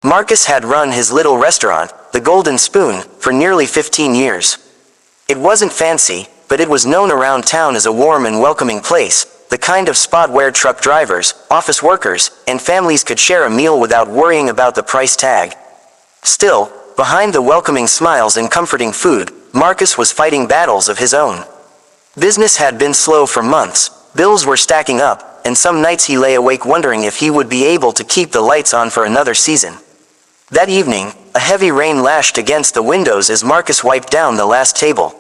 Marcus had run his little restaurant, the Golden Spoon, for nearly 15 years. It wasn't fancy, but it was known around town as a warm and welcoming place, the kind of spot where truck drivers, office workers, and families could share a meal without worrying about the price tag. Still, behind the welcoming smiles and comforting food, Marcus was fighting battles of his own. Business had been slow for months, bills were stacking up, and some nights he lay awake wondering if he would be able to keep the lights on for another season. That evening, a heavy rain lashed against the windows as Marcus wiped down the last table.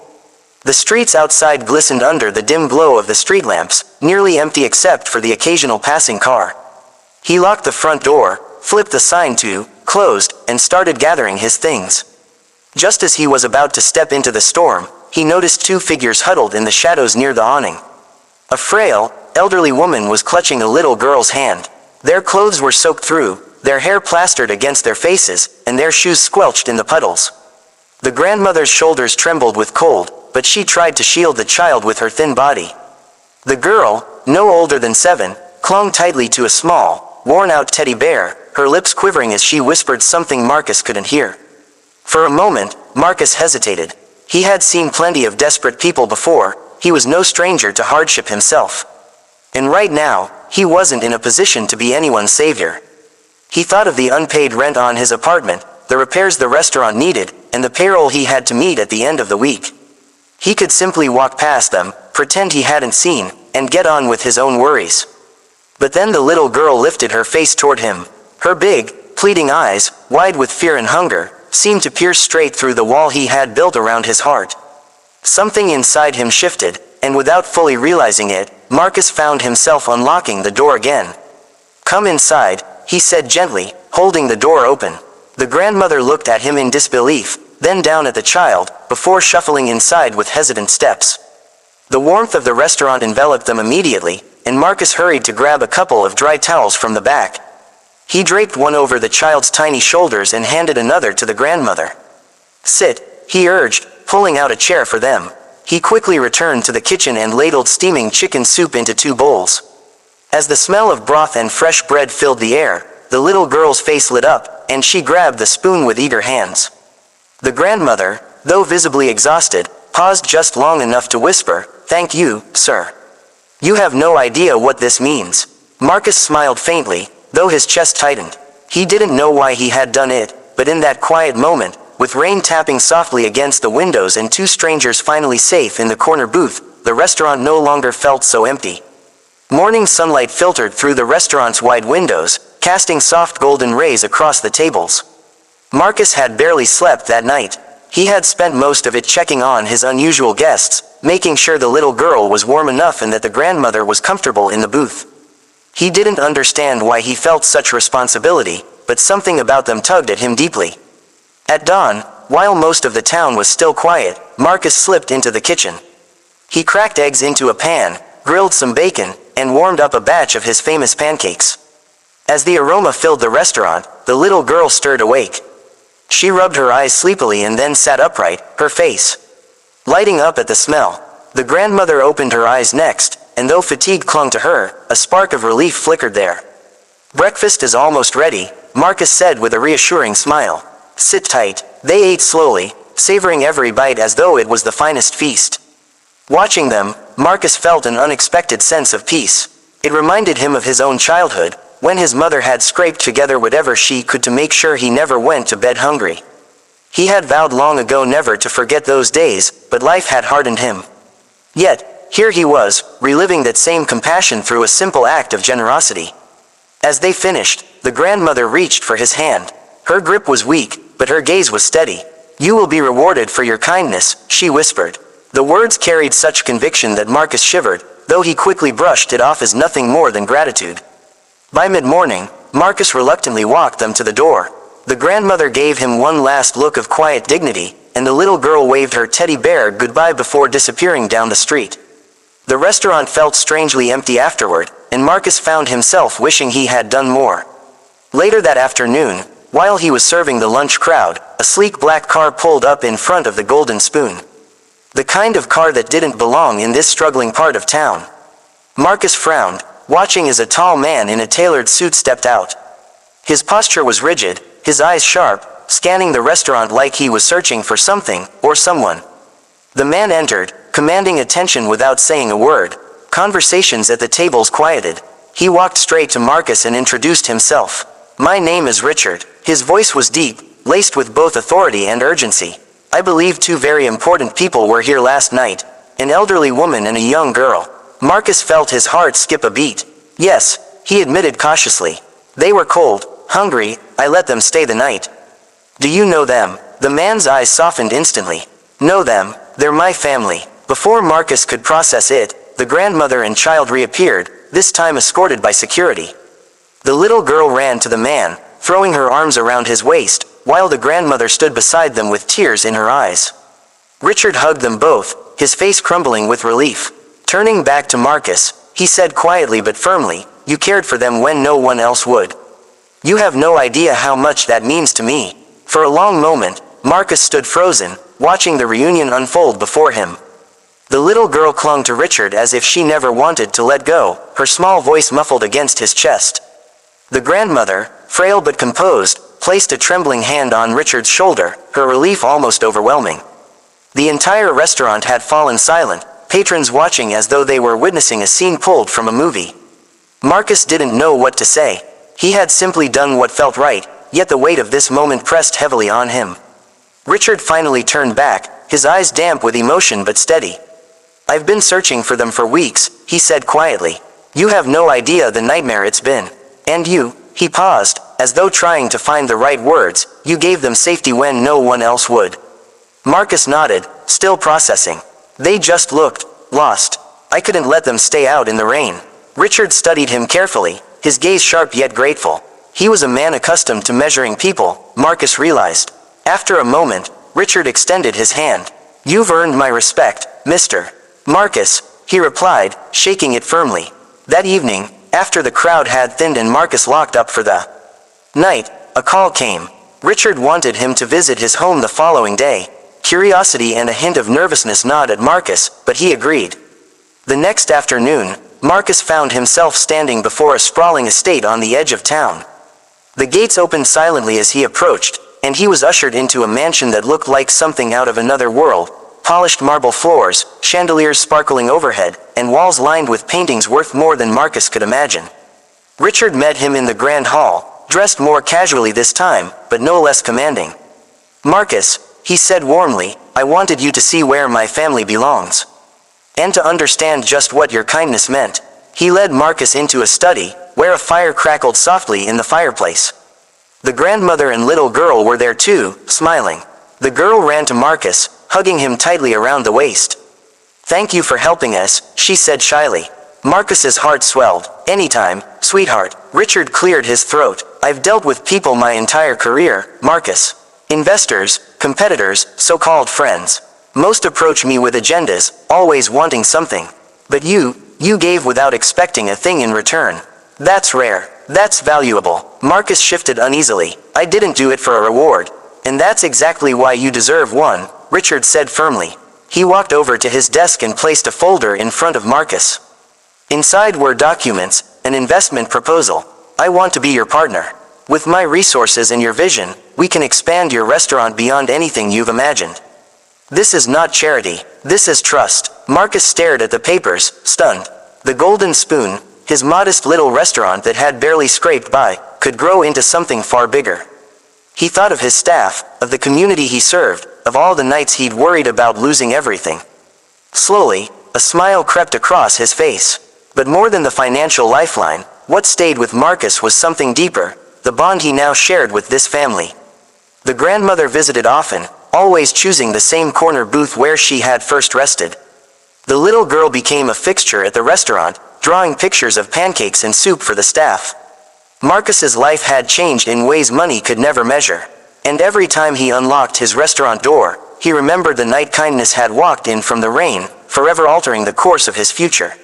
The streets outside glistened under the dim glow of the street lamps, nearly empty except for the occasional passing car. He locked the front door, flipped the sign to closed, and started gathering his things. Just as he was about to step into the storm, he noticed two figures huddled in the shadows near the awning. A frail, elderly woman was clutching a little girl's hand. Their clothes were soaked through, their hair plastered against their faces, and their shoes squelched in the puddles. The grandmother's shoulders trembled with cold, but she tried to shield the child with her thin body. The girl, no older than 7, clung tightly to a small, worn-out teddy bear, her lips quivering as she whispered something Marcus couldn't hear. For a moment, Marcus hesitated. He had seen plenty of desperate people before, he was no stranger to hardship himself. And right now, he wasn't in a position to be anyone's savior. He thought of the unpaid rent on his apartment, the repairs the restaurant needed, and the payroll he had to meet at the end of the week. He could simply walk past them, pretend he hadn't seen, and get on with his own worries. But then the little girl lifted her face toward him. Her big, pleading eyes, wide with fear and hunger, seemed to pierce straight through the wall he had built around his heart. Something inside him shifted, and without fully realizing it, Marcus found himself unlocking the door again. "Come inside," he said gently, holding the door open. The grandmother looked at him in disbelief, then down at the child, before shuffling inside with hesitant steps. The warmth of the restaurant enveloped them immediately, and Marcus hurried to grab a couple of dry towels from the back. He draped one over the child's tiny shoulders and handed another to the grandmother. "Sit," he urged, pulling out a chair for them. He quickly returned to the kitchen and ladled steaming chicken soup into 2 bowls. As the smell of broth and fresh bread filled the air, the little girl's face lit up, and she grabbed the spoon with eager hands. The grandmother, though visibly exhausted, paused just long enough to whisper, "Thank you, sir. You have no idea what this means." Marcus smiled faintly, though his chest tightened. He didn't know why he had done it, but in that quiet moment, with rain tapping softly against the windows and 2 strangers finally safe in the corner booth, the restaurant no longer felt so empty. Morning sunlight filtered through the restaurant's wide windows, casting soft golden rays across the tables. Marcus had barely slept that night. He had spent most of it checking on his unusual guests, making sure the little girl was warm enough and that the grandmother was comfortable in the booth. He didn't understand why he felt such responsibility, but something about them tugged at him deeply. At dawn, while most of the town was still quiet, Marcus slipped into the kitchen. He cracked eggs into a pan, grilled some bacon, and warmed up a batch of his famous pancakes. As the aroma filled the restaurant, the little girl stirred awake. She rubbed her eyes sleepily and then sat upright, her face lighting up at the smell. The grandmother opened her eyes next, and though fatigue clung to her, a spark of relief flickered there. "Breakfast is almost ready," Marcus said with a reassuring smile. "Sit tight." They ate slowly, savoring every bite as though it was the finest feast. Watching them, Marcus felt an unexpected sense of peace. It reminded him of his own childhood, when his mother had scraped together whatever she could to make sure he never went to bed hungry. He had vowed long ago never to forget those days, but life had hardened him. Yet, here he was, reliving that same compassion through a simple act of generosity. As they finished, the grandmother reached for his hand. Her grip was weak, but her gaze was steady. "You will be rewarded for your kindness," she whispered. The words carried such conviction that Marcus shivered, though he quickly brushed it off as nothing more than gratitude. By mid-morning, Marcus reluctantly walked them to the door. The grandmother gave him one last look of quiet dignity, and the little girl waved her teddy bear goodbye before disappearing down the street. The restaurant felt strangely empty afterward, and Marcus found himself wishing he had done more. Later that afternoon, while he was serving the lunch crowd, a sleek black car pulled up in front of the Golden Spoon. The kind of car that didn't belong in this struggling part of town. Marcus frowned, watching as a tall man in a tailored suit stepped out. His posture was rigid, his eyes sharp, scanning the restaurant like he was searching for something, or someone. The man entered, commanding attention without saying a word. Conversations at the tables quieted. He walked straight to Marcus and introduced himself. "My name is Richard." His voice was deep, laced with both authority and urgency. "I believe two very important people were here last night, an elderly woman and a young girl." Marcus felt his heart skip a beat. "Yes," he admitted cautiously. "They were cold, hungry, I let them stay the night." "Do you know them?" The man's eyes softened instantly. "Know them, they're my family." Before Marcus could process it, the grandmother and child reappeared, this time escorted by security. The little girl ran to the man, throwing her arms around his waist, while the grandmother stood beside them with tears in her eyes. Richard hugged them both, his face crumbling with relief. Turning back to Marcus, he said quietly but firmly, "You cared for them when no one else would. You have no idea how much that means to me." For a long moment, Marcus stood frozen, watching the reunion unfold before him. The little girl clung to Richard as if she never wanted to let go, her small voice muffled against his chest. The grandmother, frail but composed, placed a trembling hand on Richard's shoulder, her relief almost overwhelming. The entire restaurant had fallen silent, patrons watching as though they were witnessing a scene pulled from a movie. Marcus didn't know what to say. He had simply done what felt right, yet the weight of this moment pressed heavily on him. Richard finally turned back, his eyes damp with emotion but steady. "I've been searching for them for weeks," he said quietly. "You have no idea the nightmare it's been. And you," he paused, as though trying to find the right words, "you gave them safety when no one else would." Marcus nodded, still processing. "They just looked lost. I couldn't let them stay out in the rain." Richard studied him carefully, his gaze sharp yet grateful. He was a man accustomed to measuring people, Marcus realized. After a moment, Richard extended his hand. "You've earned my respect, Mr. Marcus," he replied, shaking it firmly. That evening, after the crowd had thinned and Marcus locked up for the night, a call came. Richard wanted him to visit his home the following day. Curiosity and a hint of nervousness gnawed at Marcus, but he agreed. The next afternoon, Marcus found himself standing before a sprawling estate on the edge of town. The gates opened silently as he approached, and he was ushered into a mansion that looked like something out of another world. Polished marble floors, chandeliers sparkling overhead, and walls lined with paintings worth more than Marcus could imagine. Richard met him in the grand hall, dressed more casually this time, but no less commanding. "Marcus," he said warmly, "I wanted you to see where my family belongs. And to understand just what your kindness meant." He led Marcus into a study, where a fire crackled softly in the fireplace. The grandmother and little girl were there too, smiling. The girl ran to Marcus, hugging him tightly around the waist. "Thank you for helping us," she said shyly. Marcus's heart swelled. "Anytime, sweetheart." Richard cleared his throat. "I've dealt with people my entire career, Marcus. Investors, competitors, so-called friends. Most approach me with agendas, always wanting something. But you gave without expecting a thing in return. That's rare. That's valuable." Marcus shifted uneasily. "I didn't do it for a reward. And that's exactly why you deserve one," Richard said firmly. He walked over to his desk and placed a folder in front of Marcus. Inside were documents, an investment proposal. "I want to be your partner. With my resources and your vision, we can expand your restaurant beyond anything you've imagined. This is not charity, this is trust." Marcus stared at the papers, stunned. The Golden Spoon, his modest little restaurant that had barely scraped by, could grow into something far bigger. He thought of his staff, of the community he served, of all the nights he'd worried about losing everything. Slowly, a smile crept across his face. But more than the financial lifeline, what stayed with Marcus was something deeper, the bond he now shared with this family. The grandmother visited often, always choosing the same corner booth where she had first rested. The little girl became a fixture at the restaurant, drawing pictures of pancakes and soup for the staff. Marcus's life had changed in ways money could never measure. And every time he unlocked his restaurant door, he remembered the night kindness had walked in from the rain, forever altering the course of his future.